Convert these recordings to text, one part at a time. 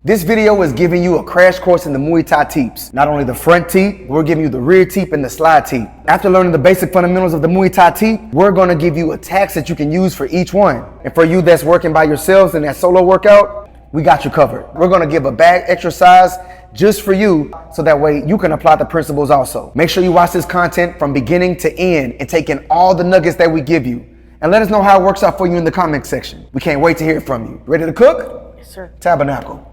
This video is giving you a crash course in the Muay Thai teeps. Not only the front teep, we're giving you the rear teep and the slide teep. After learning the basic fundamentals of the Muay Thai teep, we're going to give you attacks that you can use for each one. And for you that's working by yourselves in that solo workout, we got you covered. We're going to give a bag exercise just for you so that way you can apply the principles also. Make sure you watch this content from beginning to end and take in all the nuggets that we give you. And let us know how it works out for you in the comment section. We can't wait to hear from you. Ready to cook? Yes, sir. Tabernacle.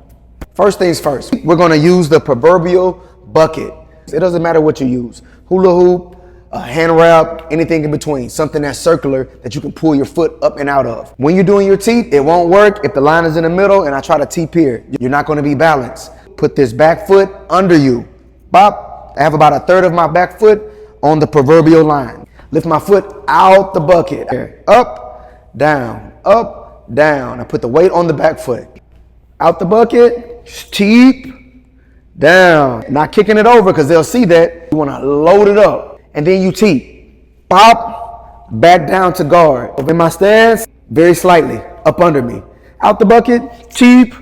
First things first, we're going to use the proverbial bucket. It doesn't matter what you use. Hula hoop, a hand wrap, anything in between. Something that's circular that you can pull your foot up and out of. When you're doing your teep, it won't work if the line is in the middle and I try to teep here. You're not going to be balanced. Put this back foot under you. Bop. I have about a third of my back foot on the proverbial line. Lift my foot out the bucket. Up, down, up, down. I put the weight on the back foot. Out the bucket, teep, down. Not kicking it over because they'll see that. You want to load it up. And then you teep. Pop, back down to guard. In my stance, very slightly, up under me. Out the bucket, teep,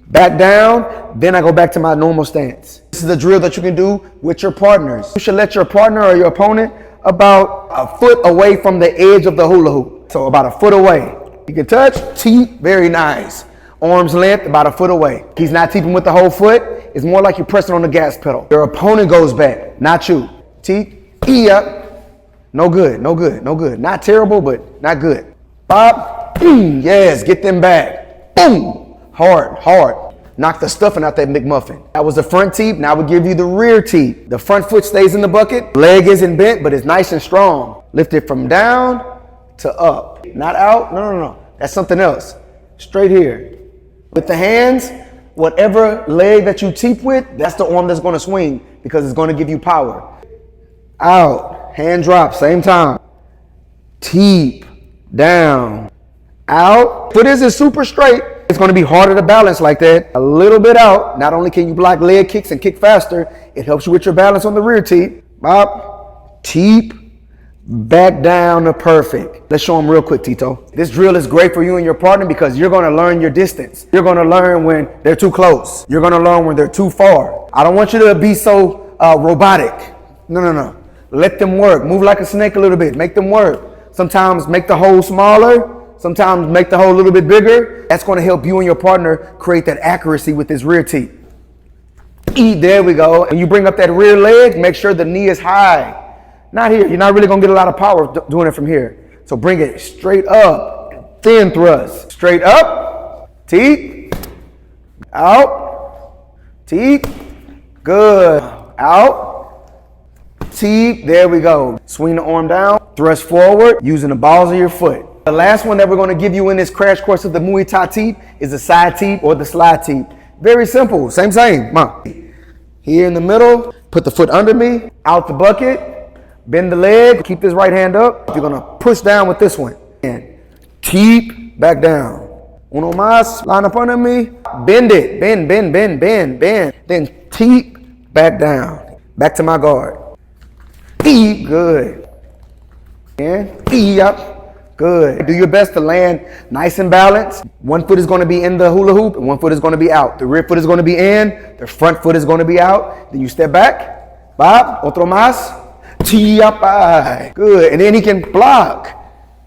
back down. Then I go back to my normal stance. This is a drill that you can do with your partners. You should let your partner or your opponent about a foot away from the edge of the hula hoop. So about a foot away. You can touch, teep, very nice. Arm's length, about a foot away. He's not teeping with the whole foot. It's more like you're pressing on the gas pedal. Your opponent goes back, not you. Teep, up. No good, no good, no good. Not terrible, but not good. Pop, yes, get them back. Boom, hard, hard. Knock the stuffing out that McMuffin. That was the front teep. Now we give you the rear teep. The front foot stays in the bucket. Leg isn't bent, but it's nice and strong. Lift it from down to up. Not out, no. That's something else. Straight here. With the hands, whatever leg that you teep with, that's the arm that's going to swing because it's going to give you power. Out, hand drop, same time. Teep, down, out. Foot isn't super straight. It's going to be harder to balance like that. A little bit out. Not only can you block leg kicks and kick faster, it helps you with your balance on the rear teep. Bop, teep, back down to perfect. Let's show them real quick, Tito. This drill is great for you and your partner because you're going to learn your distance. You're going to learn when they're too close. You're going to learn when they're too far. I don't want you to be so robotic. No. Let them work. Move like a snake a little bit. Make them work. Sometimes make the hole smaller. Sometimes make the hole a little bit bigger. That's going to help you and your partner create that accuracy with this rear teep. There we go. When you bring up that rear leg, make sure the knee is high. Not here. You're not really going to get a lot of power doing it from here. So bring it straight up. Thin thrust. Straight up. Teep. Out. Teep. Good. Out. Teep. There we go. Swing the arm down. Thrust forward using the balls of your foot. The last one that we're going to give you in this crash course of the Muay Thai teep is the side teep or the slide teep. Very simple. Same. Come on. Here in the middle. Put the foot under me. Out the bucket. Bend the leg, keep this right hand up. You're gonna push down with this one. And teep, back down. Uno más, line up under me. Bend it, bend. Then teep, back down. Back to my guard. Teep, good. And teep up, good. Do your best to land nice and balanced. One foot is gonna be in the hula hoop and one foot is gonna be out. The rear foot is gonna be in, the front foot is gonna be out. Then you step back, bob, otro más. Good. And then he can block.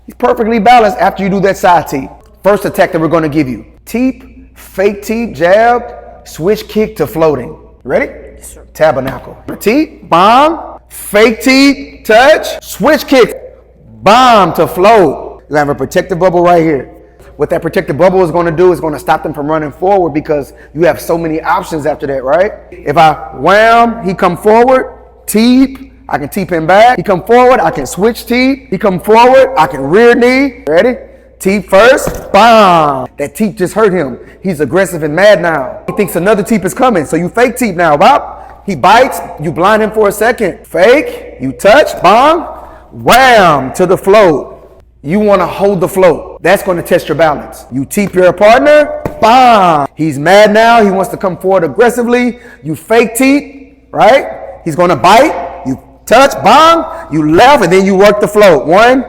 He's perfectly balanced after you do that side teep. First attack that we're going to give you. Teep, fake teep, jab, switch kick to floating. Ready? Yes, sir. Tabernacle. Teep, bomb, fake teep, touch, switch kick, bomb to float. You have a protective bubble right here. What that protective bubble is going to do is going to stop them from running forward because you have so many options after that, right? If I wham, he come forward, teep, I can teep him back. He come forward, I can switch teep. He come forward, I can rear knee. Ready? Teep first, bomb. That teep just hurt him. He's aggressive and mad now. He thinks another teep is coming, so you fake teep now, bop. He bites, you blind him for a second. Fake, you touch, bomb, wham, to the float. You want to hold the float. That's going to test your balance. You teep your partner, bomb. He's mad now, he wants to come forward aggressively. You fake teep, right? He's going to bite. Touch, bang, you left, and then you work the float. One,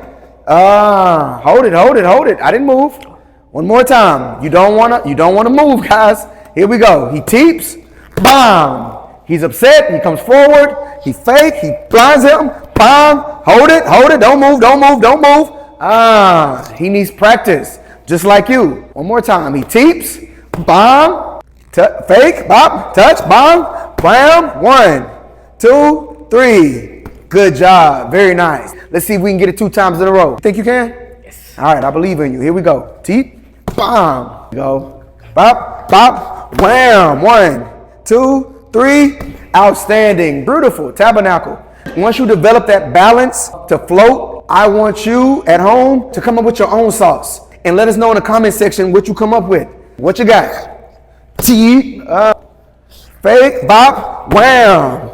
hold it. I didn't move. One more time. You don't wanna move, guys. Here we go. He teeps, bam. He's upset, he comes forward, he fake, he blinds him, bam. Hold it, don't move, don't move, don't move. He needs practice, just like you. One more time. He teeps, bam, fake, bop, touch, bam, bam. 1, 2, 3. Good job. Very nice. Let's see if we can get it 2 times in a row. Think you can? Yes. All right, I believe in you. Here we go. Teep, bam. Go. Bop, bop, wham. 1, 2, 3. Outstanding. Beautiful. Tabernacle. Once you develop that balance to float, I want you at home to come up with your own sauce. And let us know in the comment section what you come up with. What you got? Teep, fake, bop, wham.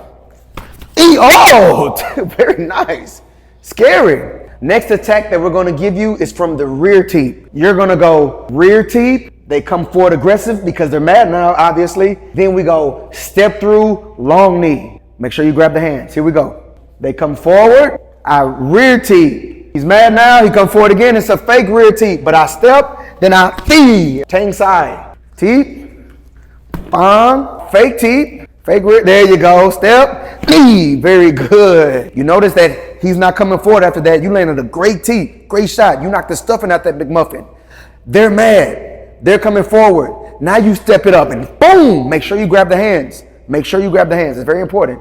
Oh, very nice. Scary. Next attack that we're going to give you is from the rear teep. You're going to go rear teep. They come forward aggressive because they're mad now, obviously. Then we go step through, long knee. Make sure you grab the hands. Here we go. They come forward. I rear teep. He's mad now. He come forward again. It's a fake rear teep. But I step, then I teep. Tang side. Teep. Bang. Fake teep. Fake rear, there you go. Step, very good. You notice that he's not coming forward after that. You landed a great teep, great shot. You knocked the stuffing out that McMuffin. They're mad. They're coming forward. Now you step it up and boom, make sure you grab the hands. Make sure you grab the hands. It's very important.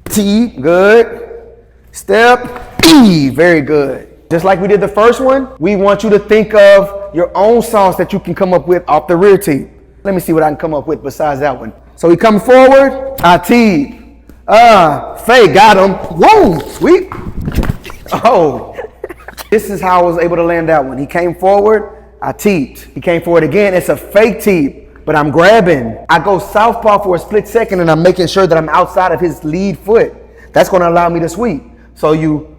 Teep, good. Step, very good. Just like we did the first one, we want you to think of your own sauce that you can come up with off the rear teep. Let me see what I can come up with besides that one. So he come forward, I teep. Fake, got him. Whoa, sweep. Oh, this is how I was able to land that one. He came forward, I teeped. He came forward again. It's a fake teep, but I'm grabbing. I go southpaw for a split second and I'm making sure that I'm outside of his lead foot. That's going to allow me to sweep. So you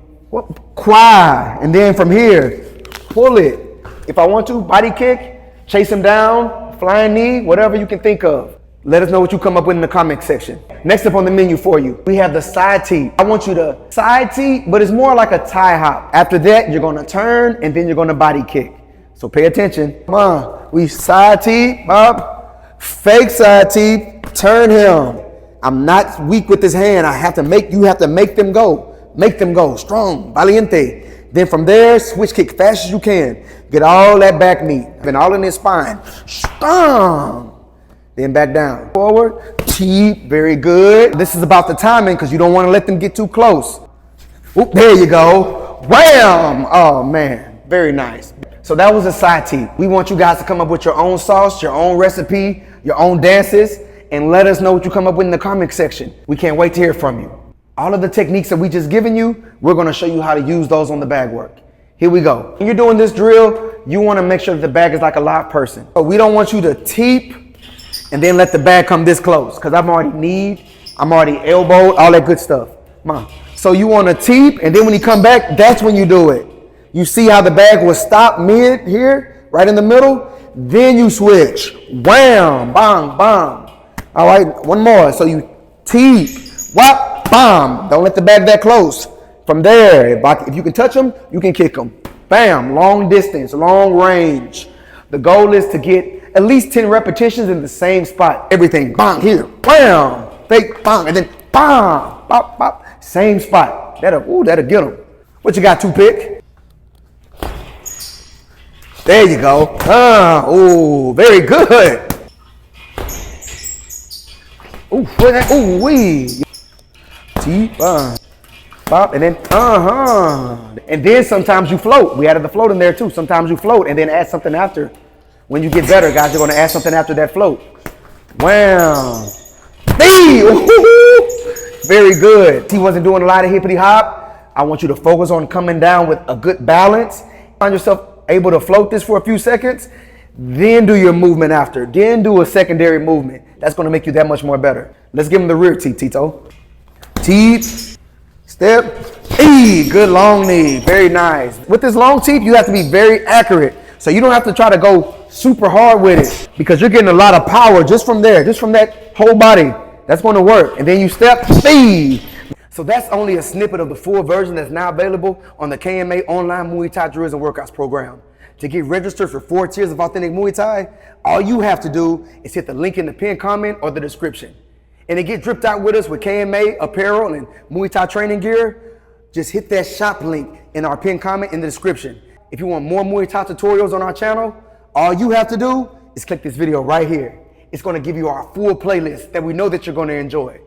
quad, and then from here, pull it. If I want to, body kick, chase him down, flying knee, whatever you can think of. Let us know what you come up with in the comment section. Next up on the menu for you, we have the side teep. I want you to side teep, but it's more like a tie hop. After that, you're gonna turn and then you're gonna body kick. So pay attention. Come on, we side teep, up, fake side teep, turn him. I'm not weak with this hand. You have to make them go. Make them go, strong, valiente. Then from there, switch kick fast as you can. Get all that back knee, and all in his spine. Strong. Then back down. Forward, teep, very good. This is about the timing because you don't want to let them get too close. Oop, there you go. Wham! Oh man, very nice. So that was a side teep. We want you guys to come up with your own sauce, your own recipe, your own dances, and let us know what you come up with in the comment section. We can't wait to hear from you. All of the techniques that we just given you, we're going to show you how to use those on the bag work. Here we go. When you're doing this drill, you want to make sure that the bag is like a live person. So we don't want you to teep and then let the bag come this close, because I'm already kneed, I'm already elbowed, all that good stuff. Come on. So you want to teep, and then when you come back, that's when you do it. You see how the bag will stop mid here, right in the middle? Then you switch. Wham, bang, bang. All right, one more. So you teep, whop, bam. Don't let the bag that close. From there, if you can touch them, you can kick them. Bam, long distance, long range. The goal is to get at least 10 repetitions in the same spot. Everything, bang, here, bam, fake, bang, and then bam, bop, bop, same spot. That'll get them. What you got, toothpick? There you go. Very good. Wee. Teep, bop, and then, And then sometimes you float. We added the float in there too. Sometimes you float and then add something after. When you get better, guys, you're going to add something after that float. Wow. Very good. He wasn't doing a lot of hippity hop. I want you to focus on coming down with a good balance. Find yourself able to float this for a few seconds. Then do your movement after. Then do a secondary movement. That's going to make you that much more better. Let's give him the rear teep, Tito. Teep, step, good long knee. Very nice. With this long teep, you have to be very accurate. So you don't have to try to go super hard with it because you're getting a lot of power just from there, just from that whole body. That's going to work. And then you step, So that's only a snippet of the full version that's now available on the KMA Online Muay Thai Drills and Workouts program. to get registered for 4 tiers of authentic Muay Thai, all you have to do is hit the link in the pinned comment or the description. And to get dripped out with us with KMA apparel and Muay Thai training gear, just hit that shop link in our pinned comment in the description. If you want more Muay Thai tutorials on our channel, all you have to do is click this video right here. It's gonna give you our full playlist that we know that you're gonna enjoy.